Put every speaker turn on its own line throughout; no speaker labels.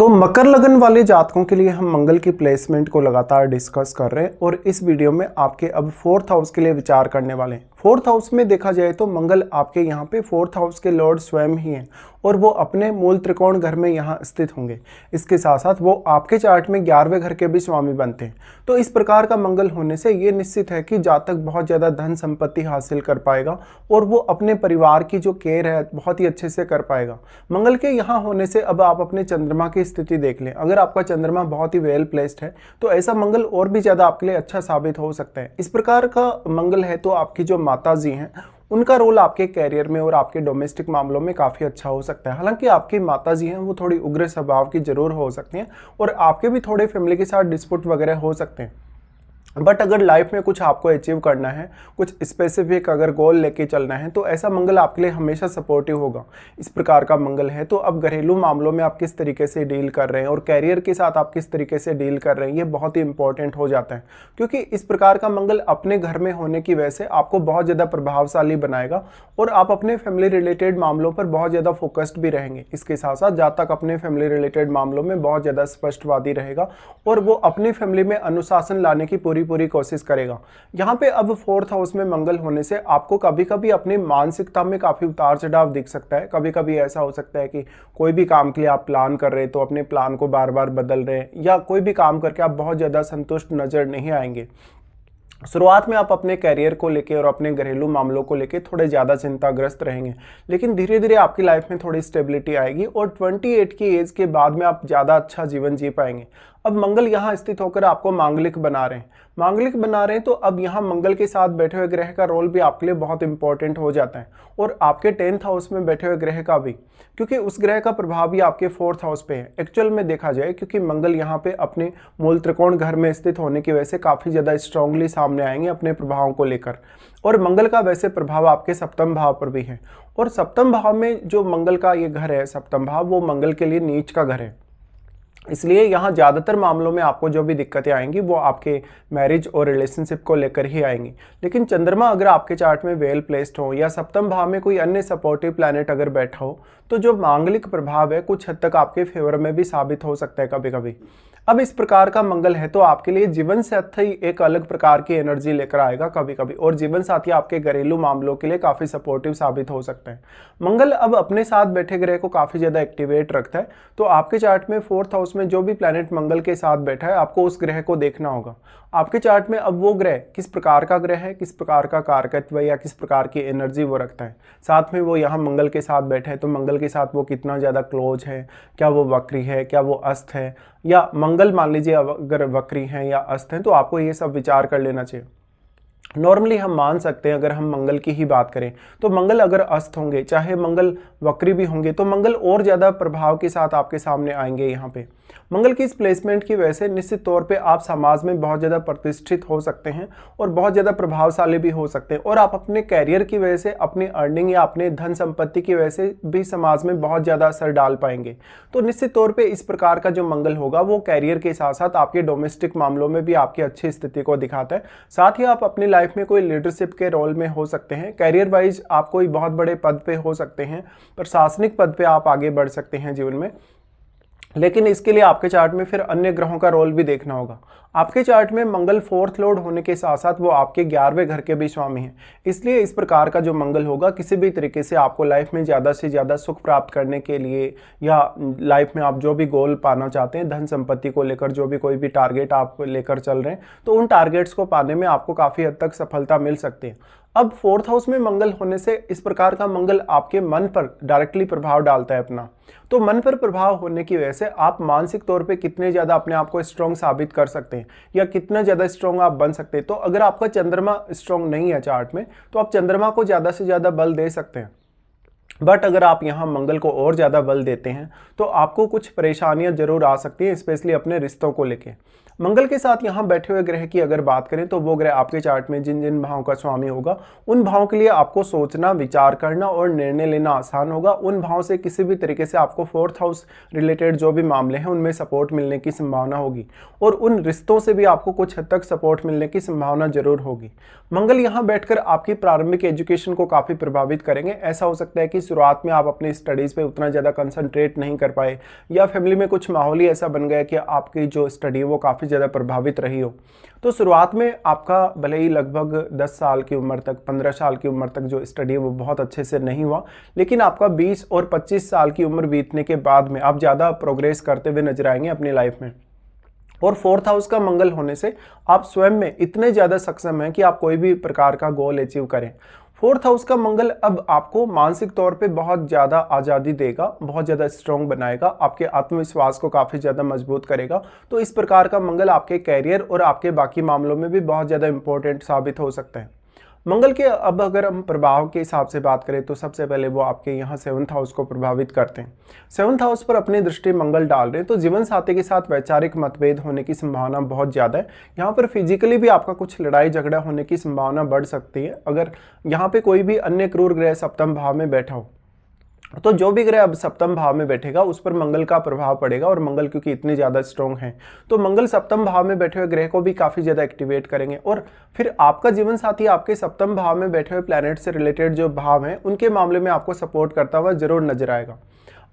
तो मकर लगन वाले जातकों के लिए हम मंगल की प्लेसमेंट को लगातार डिस्कस कर रहे हैं और इस वीडियो में आपके अब फोर्थ हाउस के लिए विचार करने वाले हैं। फोर्थ हाउस में देखा जाए तो मंगल आपके यहाँ पे फोर्थ हाउस के लॉर्ड स्वयं ही हैं और वो अपने मूल त्रिकोण घर में यहाँ स्थित होंगे। इसके साथ साथ वो आपके चार्ट में 11वें घर के भी स्वामी बनते हैं। तो इस प्रकार का मंगल होने से ये निश्चित है कि जातक बहुत ज़्यादा धन संपत्ति हासिल कर पाएगा और वो अपने परिवार की जो केयर है बहुत ही अच्छे से कर पाएगा। मंगल के यहाँ होने से अब आप अपने चंद्रमा की स्थिति देख लें। अगर आपका चंद्रमा बहुत ही वेल प्लेस्ड है तो ऐसा मंगल और भी ज़्यादा आपके लिए अच्छा साबित हो सकता है। इस प्रकार का मंगल है तो आपकी जो माता जी हैं उनका रोल आपके कैरियर में और आपके डोमेस्टिक मामलों में काफ़ी अच्छा हो सकता है। हालांकि आपकी माता जी हैं वो थोड़ी उग्र स्वभाव की जरूर हो सकती हैं और आपके भी थोड़े फैमिली के साथ डिस्प्यूट वगैरह हो सकते हैं। बट अगर लाइफ में कुछ आपको अचीव करना है, कुछ स्पेसिफिक अगर गोल लेके चलना है तो ऐसा मंगल आपके लिए हमेशा सपोर्टिव होगा। इस प्रकार का मंगल है तो अब घरेलू मामलों में आप किस तरीके से डील कर रहे हैं और कैरियर के साथ आप किस तरीके से डील कर रहे हैं ये बहुत ही इंपॉर्टेंट हो जाता है, क्योंकि इस प्रकार का मंगल अपने घर में होने की वजह से आपको बहुत ज़्यादा प्रभावशाली बनाएगा और आप अपने फैमिली रिलेटेड मामलों पर बहुत ज़्यादा फोकस्ड भी रहेंगे। इसके साथ साथ जातक अपने फैमिली रिलेटेड मामलों में बहुत ज़्यादा स्पष्टवादी रहेगा और वो अपनी फैमिली में अनुशासन लाने की पूरी कोशिश करेगा। यहाँ पे अब फोर्थ हाउस में मंगल होने से आपको कभी कभी अपनी मानसिकता में काफी उतार चढ़ाव दिख सकता है। कभी कभी ऐसा हो सकता है कि कोई भी काम के लिए आप प्लान कर रहे हैं तो अपने प्लान को बार बार बदल रहे हैं या कोई भी काम करके आप बहुत ज्यादा संतुष्ट नजर नहीं आएंगे। शुरुआत में आप अपने कैरियर को लेके और अपने घरेलू मामलों को लेके थोड़े ज़्यादा चिंताग्रस्त रहेंगे, लेकिन धीरे धीरे आपकी लाइफ में थोड़ी स्टेबिलिटी आएगी और 28 की एज के बाद में आप ज़्यादा अच्छा जीवन जी पाएंगे। अब मंगल यहाँ स्थित होकर आपको मांगलिक बना रहे हैं तो अब यहाँ मंगल के साथ बैठे हुए ग्रह का रोल भी आपके लिए बहुत इंपॉर्टेंट हो जाता है और आपके 10th हाउस में बैठे हुए ग्रह का भी, क्योंकि उस ग्रह का प्रभाव भी आपके 4th हाउस पे है एक्चुअल में देखा जाए, क्योंकि मंगल यहाँ पे अपने मूल त्रिकोण घर में स्थित होने की वजह से काफ़ी ज़्यादा स्ट्रांगली सामने आएंगे अपने प्रभावों को लेकर। और मंगल का वैसे प्रभाव आपके सप्तम भाव पर भी है और सप्तम भाव में जो मंगल का ये घर है सप्तम भाव, वो मंगल के लिए नीच का घर है। इसलिए यहाँ ज़्यादातर मामलों में आपको जो भी दिक्कतें आएंगी वो आपके मैरिज और रिलेशनशिप को लेकर ही आएंगी। लेकिन चंद्रमा अगर आपके चार्ट में वेल प्लेस्ड हो या सप्तम भाव में कोई अन्य सपोर्टिव प्लैनेट अगर बैठा हो तो जो मांगलिक प्रभाव है कुछ हद तक आपके फेवर में भी साबित हो सकता है कभी कभी। अब इस प्रकार का मंगल है तो आपके लिए जीवन साथी एक अलग प्रकार की एनर्जी लेकर आएगा कभी कभी, और जीवन साथी आपके घरेलू मामलों के लिए काफी सपोर्टिव साबित हो सकता है। मंगल अब अपने साथ बैठे ग्रह को काफी ज्यादा एक्टिवेट रखता है, तो आपके चार्ट में 4th हाउस में जो भी प्लैनेट मंगल के साथ बैठा है आपको उस ग्रह को देखना होगा। आपके चार्ट में अब वो ग्रह किस प्रकार का ग्रह है, किस प्रकार का कारकत्व या किस प्रकार की एनर्जी वो रखता है, साथ में वो यहाँ मंगल के साथ बैठा है तो मंगल के साथ वो कितना ज़्यादा क्लोज है, क्या वो वक्री है, क्या वो अस्त है, या मंगल मान लीजिए अगर वक्री हैं या अस्त हैं तो आपको ये सब विचार कर लेना चाहिए। नॉर्मली हम मान सकते हैं अगर हम मंगल की ही बात करें तो मंगल अगर अस्त होंगे चाहे मंगल वक्री भी होंगे तो मंगल और ज़्यादा प्रभाव के साथ आपके सामने आएंगे। यहाँ पे मंगल की इस प्लेसमेंट की वजह से निश्चित तौर पे आप समाज में बहुत ज़्यादा प्रतिष्ठित हो सकते हैं और बहुत ज़्यादा प्रभावशाली भी हो सकते हैं, और आप अपने कैरियर की वजह से अपनी अर्निंग या अपने धन संपत्ति की वजह से भी समाज में बहुत ज़्यादा असर डाल पाएंगे। तो निश्चित तौर पर इस प्रकार का जो मंगल होगा वो कैरियर के साथ साथ आपके डोमेस्टिक मामलों में भी आपकी अच्छी स्थिति को दिखाता है। साथ ही आप अपनी लाइफ में कोई लीडरशिप के रोल में हो सकते हैं, कैरियर वाइज आप कोई बहुत बड़े पद पे हो सकते हैं, प्रशासनिक पद पे आप आगे बढ़ सकते हैं जीवन में। लेकिन इसके लिए आपके चार्ट में फिर अन्य ग्रहों का रोल भी देखना होगा। आपके चार्ट में मंगल 4th लॉर्ड होने के साथ साथ वो आपके 11वें घर के भी स्वामी हैं, इसलिए इस प्रकार का जो मंगल होगा किसी भी तरीके से आपको लाइफ में ज़्यादा से ज़्यादा सुख प्राप्त करने के लिए या लाइफ में आप जो भी गोल पाना चाहते हैं, धन संपत्ति को लेकर जो भी कोई भी टारगेट आप लेकर चल रहे हैं तो उन टारगेट्स को पाने में आपको काफ़ी हद तक सफलता मिल सकती है। अब 4th हाउस में मंगल होने से इस प्रकार का मंगल आपके मन पर डायरेक्टली प्रभाव डालता है अपना, तो मन पर प्रभाव होने की वजह से आप मानसिक तौर पे कितने ज़्यादा अपने आप को स्ट्रॉन्ग साबित कर सकते हैं या कितना ज़्यादा स्ट्रॉन्ग आप बन सकते हैं। तो अगर आपका चंद्रमा स्ट्रॉन्ग नहीं है चार्ट में तो आप चंद्रमा को ज़्यादा से ज़्यादा बल दे सकते हैं, बट अगर आप यहाँ मंगल को और ज़्यादा बल देते हैं तो आपको कुछ परेशानियाँ जरूर आ सकती हैं, स्पेशली अपने रिश्तों को लेके। मंगल के साथ यहाँ बैठे हुए ग्रह की अगर बात करें तो वो ग्रह आपके चार्ट में जिन जिन भावों का स्वामी होगा उन भावों के लिए आपको सोचना, विचार करना और निर्णय लेना आसान होगा। उन भावों से किसी भी तरीके से आपको 4th हाउस रिलेटेड जो भी मामले हैं उनमें सपोर्ट मिलने की संभावना होगी और उन रिश्तों से भी आपको कुछ हद तक सपोर्ट मिलने की संभावना जरूर होगी। मंगल यहाँ बैठकर आपकी प्रारंभिक एजुकेशन को काफ़ी प्रभावित करेंगे। ऐसा हो सकता है कि शुरुआत में आप अपनी स्टडीज़ पे उतना ज़्यादा कंसंट्रेट नहीं कर पाए या फैमिली में कुछ माहौल ही ऐसा बन गया कि आपकी जो स्टडी वो काफ़ी ज़्यादा प्रभावित रही हो। तो शुरुआत में आपका भले ही लगभग 10 साल की उम्र तक, 15 साल की उम्र तक जो स्टडी है वो बहुत अच्छे से नहीं हुआ, लेकिन आपका 20 और 25 साल की उम्र बीतने के बाद में आप ज़्यादा प्रोग्रेस करते हुए नजर आएंगे अपनी लाइफ में। और 4th हाउस का मंगल होने से आप स्वयं में इतने ज़्यादा सक्षम हैं कि आप कोई भी प्रकार का गोल अचीव करें। 4th हाउस का मंगल अब आपको मानसिक तौर पे बहुत ज़्यादा आज़ादी देगा, बहुत ज़्यादा स्ट्रॉन्ग बनाएगा, आपके आत्मविश्वास को काफ़ी ज़्यादा मजबूत करेगा। तो इस प्रकार का मंगल आपके कैरियर और आपके बाकी मामलों में भी बहुत ज़्यादा इंपॉर्टेंट साबित हो सकता है। मंगल के अब अगर हम प्रभाव के हिसाब से बात करें तो सबसे पहले वो आपके यहाँ 7th हाउस को प्रभावित करते हैं। 7th हाउस पर अपनी दृष्टि मंगल डाल रहे हैं तो जीवन साथी के साथ वैचारिक मतभेद होने की संभावना बहुत ज़्यादा है। यहाँ पर फिजिकली भी आपका कुछ लड़ाई झगड़ा होने की संभावना बढ़ सकती है अगर यहाँ पे कोई भी अन्य क्रूर ग्रह सप्तम भाव में बैठा हो। तो जो भी ग्रह अब सप्तम भाव में बैठेगा उस पर मंगल का प्रभाव पड़ेगा और मंगल क्योंकि इतने ज़्यादा स्ट्रॉन्ग हैं तो मंगल सप्तम भाव में बैठे हुए ग्रह को भी काफ़ी ज़्यादा एक्टिवेट करेंगे और फिर आपका जीवन साथी आपके सप्तम भाव में बैठे हुए प्लैनेट से रिलेटेड जो भाव हैं उनके मामले में आपको सपोर्ट करता हुआ जरूर नजर आएगा।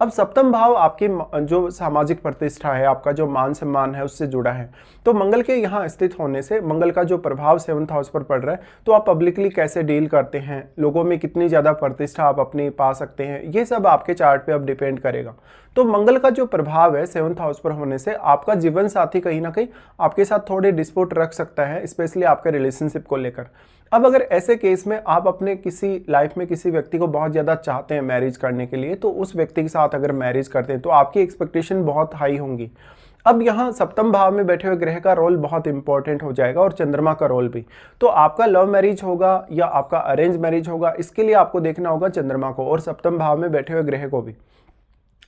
अब सप्तम भाव आपकी जो सामाजिक प्रतिष्ठा है, आपका जो मान सम्मान है उससे जुड़ा है। तो मंगल के यहाँ स्थित होने से मंगल का जो प्रभाव 7th हाउस पर पड़ रहा है तो आप पब्लिकली कैसे डील करते हैं, लोगों में कितनी ज़्यादा प्रतिष्ठा आप अपनी पा सकते हैं, ये सब आपके चार्ट पे अब डिपेंड करेगा। तो मंगल का जो प्रभाव है 7th हाउस पर होने से आपका जीवन साथी कहीं ना कहीं आपके साथ थोड़े डिस्प्यूट रख सकता है, स्पेशली आपके रिलेशनशिप को लेकर। अब अगर ऐसे केस में आप अपने किसी लाइफ में किसी व्यक्ति को बहुत ज़्यादा चाहते हैं मैरिज करने के लिए तो उस व्यक्ति के साथ अगर मैरिज करते हैं तो आपकी एक्सपेक्टेशन बहुत हाई होंगी। अब यहाँ सप्तम भाव में बैठे हुए ग्रह का रोल बहुत इंपॉर्टेंट हो जाएगा और चंद्रमा का रोल भी। तो आपका लव मैरिज होगा या आपका अरेंज मैरिज होगा इसके लिए आपको देखना होगा चंद्रमा को और सप्तम भाव में बैठे हुए ग्रह को भी।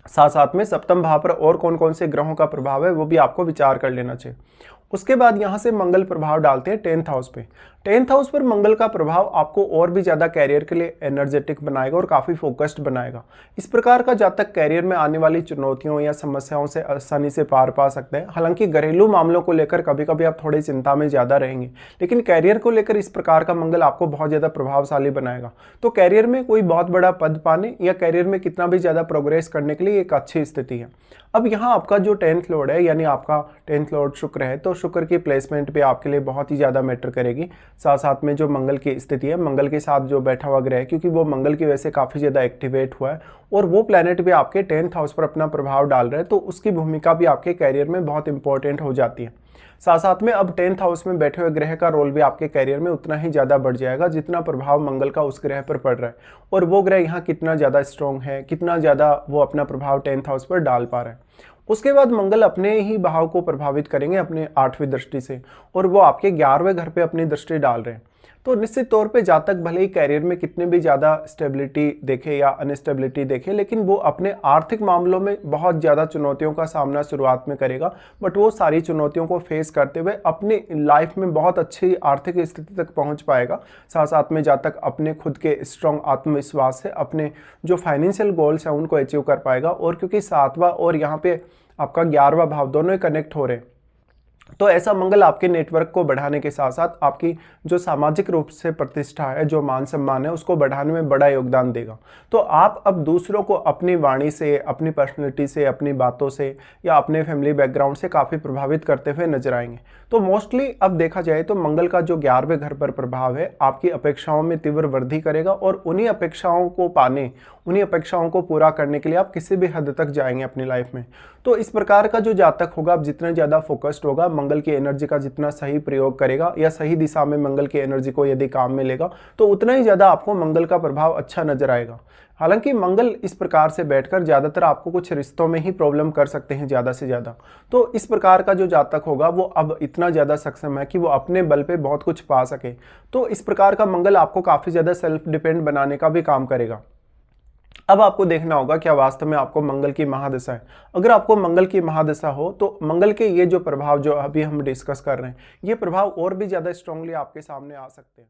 साथ साथ में सप्तम भाव पर और कौन कौन से ग्रहों का प्रभाव है वो भी आपको विचार कर लेना चाहिए। उसके बाद यहाँ से मंगल प्रभाव डालते हैं 10th हाउस पे। 10th हाउस पर मंगल का प्रभाव आपको और भी ज़्यादा कैरियर के लिए एनर्जेटिक बनाएगा और काफ़ी फोकस्ड बनाएगा। इस प्रकार का जातक कैरियर में आने वाली चुनौतियों या समस्याओं से आसानी से पार पा सकते हैं। हालांकि घरेलू मामलों को लेकर कभी कभी आप थोड़ी चिंता में ज़्यादा रहेंगे, लेकिन कैरियर को लेकर इस प्रकार का मंगल आपको बहुत ज़्यादा प्रभावशाली बनाएगा। तो कैरियर में कोई बहुत बड़ा पद पाने या कैरियर में कितना भी ज़्यादा प्रोग्रेस करने के लिए एक अच्छी स्थिति है। अब यहाँ आपका जो 10th लॉर्ड है यानी आपका 10th लॉर्ड शुक्र है तो शुक्र की प्लेसमेंट पे आपके लिए बहुत ही ज़्यादा मैटर करेगी। साथ साथ में जो मंगल की स्थिति है, मंगल के साथ जो बैठा हुआ ग्रह है क्योंकि वो मंगल की वजह से काफ़ी ज़्यादा एक्टिवेट हुआ है और वो प्लैनेट भी आपके 10th हाउस पर अपना प्रभाव डाल रहा है तो उसकी भूमिका भी आपके कैरियर में बहुत इंपॉर्टेंट हो जाती है। साथ साथ में अब 10th हाउस में बैठे हुए ग्रह का रोल भी आपके कैरियर में उतना ही ज़्यादा बढ़ जाएगा जितना प्रभाव मंगल का उस ग्रह पर पड़ रहा है और वो ग्रह यहाँ कितना ज़्यादा स्ट्रॉन्ग है, कितना ज़्यादा वो अपना प्रभाव 10th हाउस पर डाल पा रहा है। उसके बाद मंगल अपने ही भाव को प्रभावित करेंगे अपने 8वीं दृष्टि से और वो आपके 11वें घर पे अपनी दृष्टि डाल रहे हैं। तो निश्चित तौर पे जातक भले ही कैरियर में कितने भी ज़्यादा स्टेबिलिटी देखे या अनस्टेबिलिटी देखे, लेकिन वो अपने आर्थिक मामलों में बहुत ज़्यादा चुनौतियों का सामना शुरुआत में करेगा, बट वो सारी चुनौतियों को फेस करते हुए अपनी लाइफ में बहुत अच्छी आर्थिक स्थिति तक पहुंच पाएगा। साथ साथ में जातक अपने खुद के स्ट्रॉन्ग आत्मविश्वास से अपने जो फाइनेंशियल गोल्स हैं उनको अचीव कर पाएगा। और क्योंकि 7वां और यहाँ पे आपका 11वां भाव दोनों ही कनेक्ट हो रहे हैं तो ऐसा मंगल आपके नेटवर्क को बढ़ाने के साथ साथ आपकी जो सामाजिक रूप से प्रतिष्ठा है, जो मान सम्मान है, उसको बढ़ाने में बड़ा योगदान देगा। तो आप अब दूसरों को अपनी वाणी से, अपनी पर्सनैलिटी से, अपनी बातों से या अपने फैमिली बैकग्राउंड से काफ़ी प्रभावित करते हुए नजर आएंगे। तो मोस्टली अब देखा जाए तो मंगल का जो 11वें घर पर प्रभाव है आपकी अपेक्षाओं में तीव्र वृद्धि करेगा और उन्हीं अपेक्षाओं को पाने, उन्हीं अपेक्षाओं को पूरा करने के लिए आप किसी भी हद तक जाएंगे अपनी लाइफ में। तो इस प्रकार का जो जातक होगा, आप जितना ज़्यादा फोकस्ड होगा, मंगल की एनर्जी का जितना सही प्रयोग करेगा या सही दिशा में मंगल की एनर्जी को यदि काम में लेगा तो उतना ही ज़्यादा आपको मंगल का प्रभाव अच्छा नजर आएगा। हालांकि मंगल इस प्रकार से बैठकर ज़्यादातर आपको कुछ रिश्तों में ही प्रॉब्लम कर सकते हैं ज़्यादा से ज़्यादा। तो इस प्रकार का जो जातक होगा वो अब इतना ज़्यादा सक्षम है कि वो अपने बल पे बहुत कुछ पा सके। तो इस प्रकार का मंगल आपको काफ़ी ज़्यादा सेल्फ डिपेंड बनाने का भी काम करेगा। अब आपको देखना होगा क्या वास्तव में आपको मंगल की महादशा है। अगर आपको मंगल की महादशा हो तो मंगल के ये जो प्रभाव जो अभी हम डिस्कस कर रहे हैं, ये प्रभाव और भी ज़्यादा स्ट्रांगली आपके सामने आ सकते हैं।